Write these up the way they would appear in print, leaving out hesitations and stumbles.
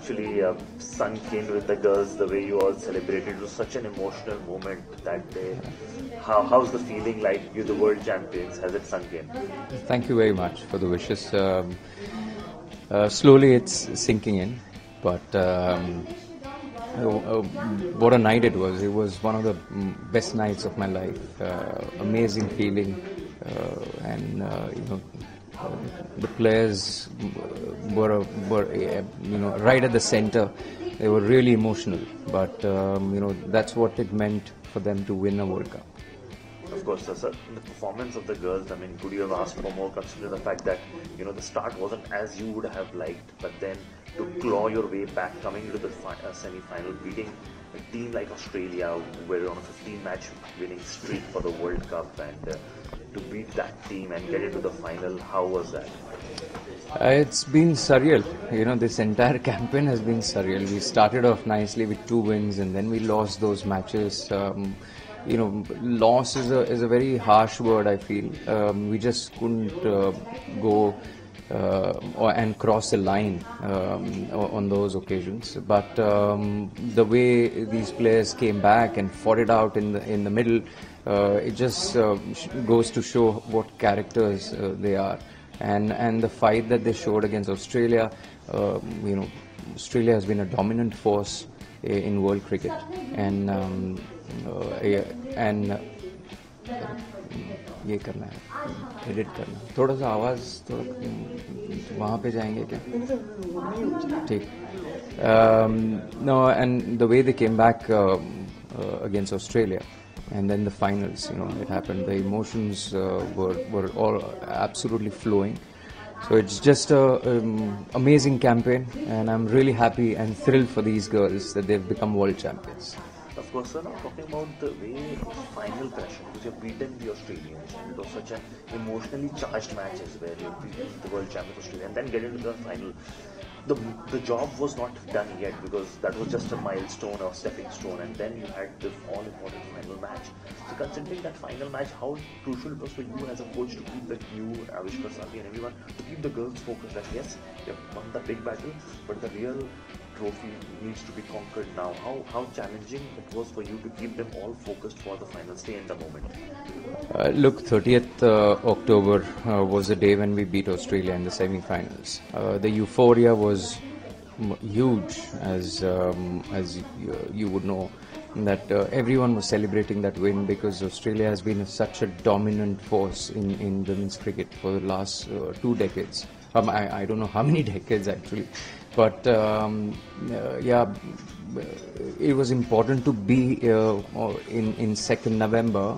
actually sunk in with the girls, the way you all celebrated. It was such an emotional moment that day. How's the feeling like? You're the world champions. Has it sunk in? Thank you very much for the wishes. Slowly it's sinking in, but what a night it was. It was one of the best nights of my life. Amazing feeling, and the players were right at the center. They were really emotional, but that's what it meant for them to win a World Cup. Of course, sir. The performance of the girls, I mean, could you have asked for more considering the fact that, the start wasn't as you would have liked, but then to claw your way back, coming into the semi-final, beating a team like Australia, who were on a 15-match winning streak for the World Cup, and to beat that team and get into the final, how was that? It's been surreal. This entire campaign has been surreal. We started off nicely with 2 wins, and then we lost those matches. Loss is a very harsh word, I feel. We just couldn't go and cross the line on those occasions. But the way these players came back and fought it out in the middle, it just goes to show what characters they are. And the fight that they showed against Australia, Australia has been a dominant force in world cricket, and ये करना है, edit करना, थोड़ा सा आवाज़ थोड़ा वहाँ पे जाएंगे क्या? ठीक. No, and the way they came back against Australia, and then the finals, it happened. The emotions were all absolutely flowing. So it's just an amazing campaign, and I'm really happy and thrilled for these girls that they've become world champions. Of course, sir, now talking about the way final pressure, because you've beaten the Australians, and it was such an emotionally charged matches where you beat the world champion Australia and then get into the final. The job was not done yet, because that was just a milestone or stepping stone, and then you had the all-important final match. So considering that final match, how crucial it was for you as a coach to keep you, Avishkar Sanghi and everyone, to keep the girls focused that yes, you have won the big battle, but the real trophy needs to be conquered now. How challenging it was for you to keep them all focused for the final, stay in the moment? Look, 30th October was the day when we beat Australia in the semi-finals. The euphoria was huge, as you would know, that everyone was celebrating that win, because Australia has been such a dominant force in women's cricket for the last 2 decades. I don't know how many decades actually, but it was important to be in 2nd November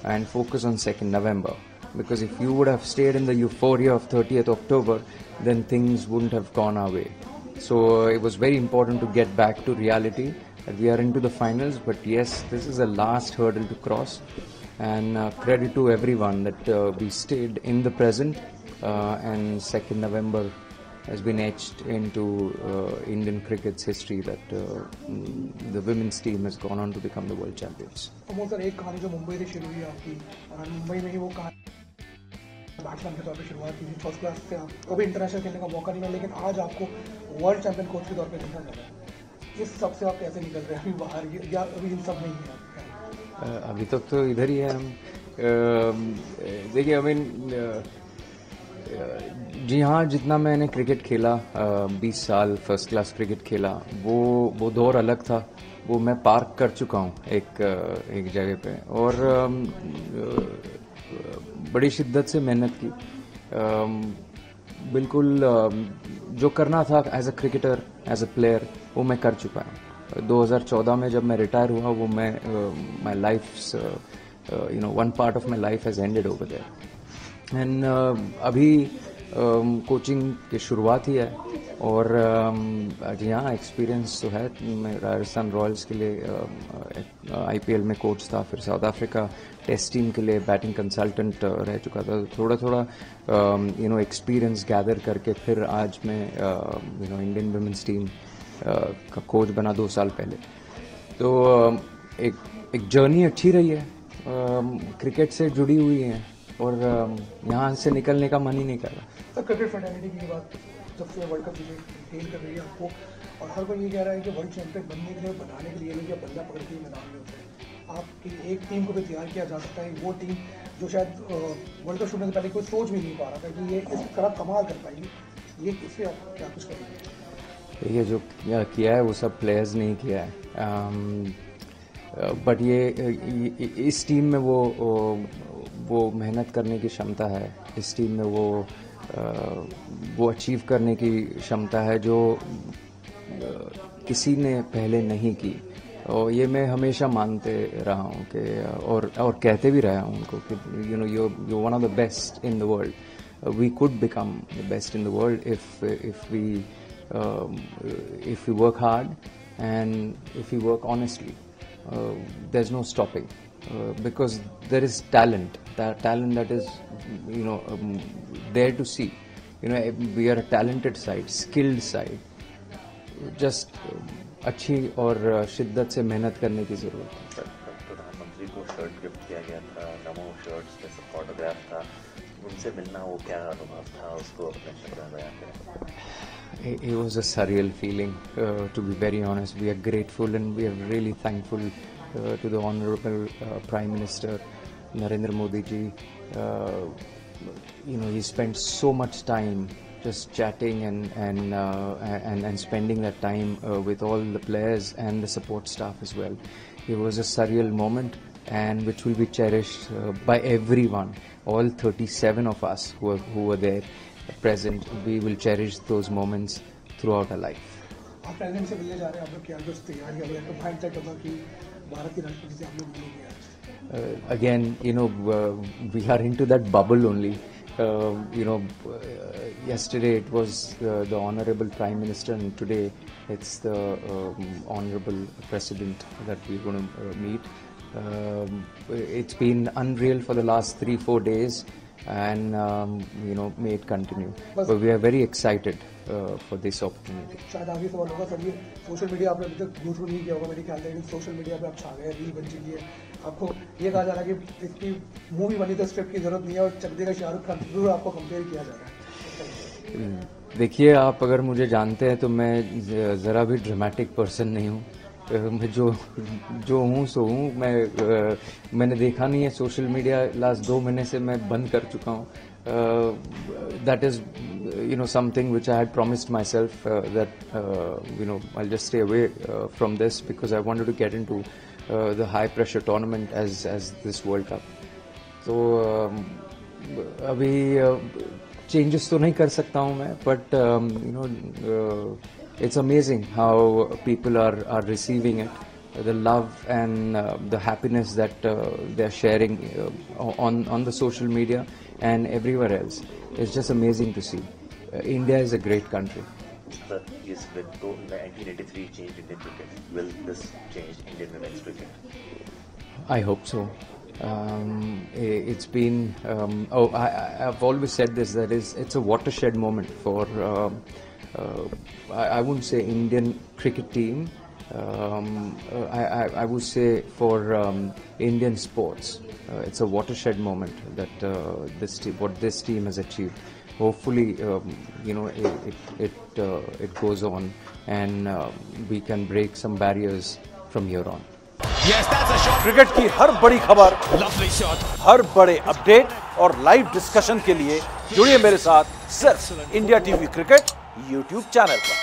and focus on 2nd November, because if you would have stayed in the euphoria of 30th October, then things wouldn't have gone our way. So it was very important to get back to reality, that we are into the finals, but yes, this is the last hurdle to cross, and credit to everyone that we stayed in the present, and 2nd November has been etched into Indian cricket's history, that the women's team has gone on to become the world champions. Sir, एक कहानी जो मुंबई से शुरू हुई आपकी, और मुंबई में ही वो कहानी बैट्समैन के तौर पे शुरुआत की थी, फर्स्ट क्लास से आपको भी इंटरनेशनल खेलने का मौका नहीं मिला, लेकिन आज आपको वर्ल्ड चैंपियन कोच के तौर पे देखा जा रहा है. इस सब से आप कैसे निकल रहे हैं अभी बाहर, या अभी इन सब में ही है? अभी तक तो इधर ही है हम. देखिए, आई मीन, जी हाँ, जितना मैंने क्रिकेट खेला, 20 साल फर्स्ट क्लास क्रिकेट खेला, वो दौर अलग था. वो मैं पार्क कर चुका हूँ एक जगह पे, और बड़ी शिद्दत से मेहनत की. बिल्कुल जो करना था as a cricketer, as a player, वो मैं कर चुका हूँ. 2014 में जब मैं रिटायर हुआ, वो मैं my life one part of my life has ended over there. And अभी कोचिंग की शुरुआत ही है, और जी हाँ, एक्सपीरियंस तो है. मैं राजस्थान रॉयल्स के लिए IPL में कोच था, फिर साउथ अफ्रीका टेस्ट टीम के लिए बैटिंग कंसल्टेंट रह चुका था. थोड़ा एक्सपीरियंस गैदर करके फिर आज मैं इंडियन वुमेन्स टीम का कोच बना 2 साल पहले. तो एक जर्नी अच्छी रही है, क्रिकेट से जुड़ी हुई है, और यहाँ से निकलने का मन ही नहीं कर रहा. सर, क्रिकेट फैटर्निटी की बात जब से वर्ल्ड कप चीज़ें फेल कर रही है आपको, और हर कोई ये कह रहा है कि वर्ल्ड चैंपियन बनने के लिए, बनाने के लिए नहीं, कि बंदा पकड़ के मैदान में उतरे। आपकी एक टीम को भी तैयार किया जा सकता है, वो टीम जो शायद वर्ल्ड कप शुरू होने से पहले कोई सोच भी नहीं पा रहा था कि ये इस तरह कमाल कर पाएगी, ये इससे आप क्या कुछ करेंगे? ये जो किया है वो सब प्लेयर्स नहीं किया है, बट ये इस टीम में वो मेहनत करने की क्षमता है, इस टीम में वो अचीव करने की क्षमता है जो किसी ने पहले नहीं की। और ये मैं हमेशा मानते रहा हूँ कि और कहते भी रहा हूँ उनको कि you know you one of the best in the world, we could become the best in the world if we work hard and if we work honestly. There's no stopping, because there is talent that is there to see. We are a talented side, skilled side. Just अच्छी और शिद्दत से मेहनत करने की जरूरत है। प्रधानमंत्री को शर्ट गिफ्ट किया गया था, नमो शर्ट्स पे फोटोग्राफ था, उनसे मिलना वो क्या अनुभव था, उसको अपने शब्दों में बयान करें। It was a surreal feeling, to be very honest. We are grateful and we are really thankful to the Honorable Prime Minister Narendra Modi ji. He spent so much time just chatting and spending that time with all the players and the support staff as well. It was a surreal moment, and which will be cherished by everyone. All 37 of us who were there present, we will cherish those moments throughout our life. आप president से मिलने जा रहे हैं, आप लोग क्या कुछ तैयारी हो रही है, तो माइंड सेट होगा कि भारत के राष्ट्रपति से आप लोग मिलेंगे आज? Again, we are into that bubble only. Yesterday it was the Honorable Prime Minister, and today it's the Honorable President that we're going to meet. It's been unreal for the last 3-4 days, and may it continue. But we are very excited for this opportunity. शायद आगे सवाल होगा sir, ये social media आपने अभी तक use नहीं किया होगा मेरे ख्याल से, लेकिन सोशल मीडिया पे आप छा गए, रील बन चुकी है, आपको ये कहा जा रहा है कि इसकी मूवी बनी तो स्क्रिप्ट की जरूरत नहीं है, और चक देगा शाहरुख खान से जरूर आपको कंपेयर किया जा रहा है। देखिए, आप अगर मुझे जानते हैं तो मैं ज़रा भी ड्रामेटिक पर्सन नहीं हूँ। मैं जो हूँ सो हूँ। मैंने देखा नहीं है सोशल मीडिया, लास्ट 2 महीने से मैं बंद कर चुका हूँ। That is something which I had promised myself, that I'll just stay away from this, because I wanted to get into the high pressure tournament as this World Cup. तो अभी changes तो नहीं कर सकता हूँ मैं, but it's amazing how people are receiving it, the love and the happiness that they're sharing on the social media and everywhere else. It's just amazing to see. India is a great country. Sir, yes, with 1983 changed Indian cricket. Will this change Indian women's cricket? I hope so. It's been I've always said this, that it's a watershed moment for I wouldn't say Indian cricket team, I would say for Indian sports. It's a watershed moment that what this team has achieved. Hopefully it goes on, and we can break some barriers from here on. Yes, that's a shot. Cricket की हर बड़ी खबर, Lovely shot. हर बड़े update और live discussion के लिए जुड़िए मेरे साथ सिर्फ India TV cricket YouTube channel पर।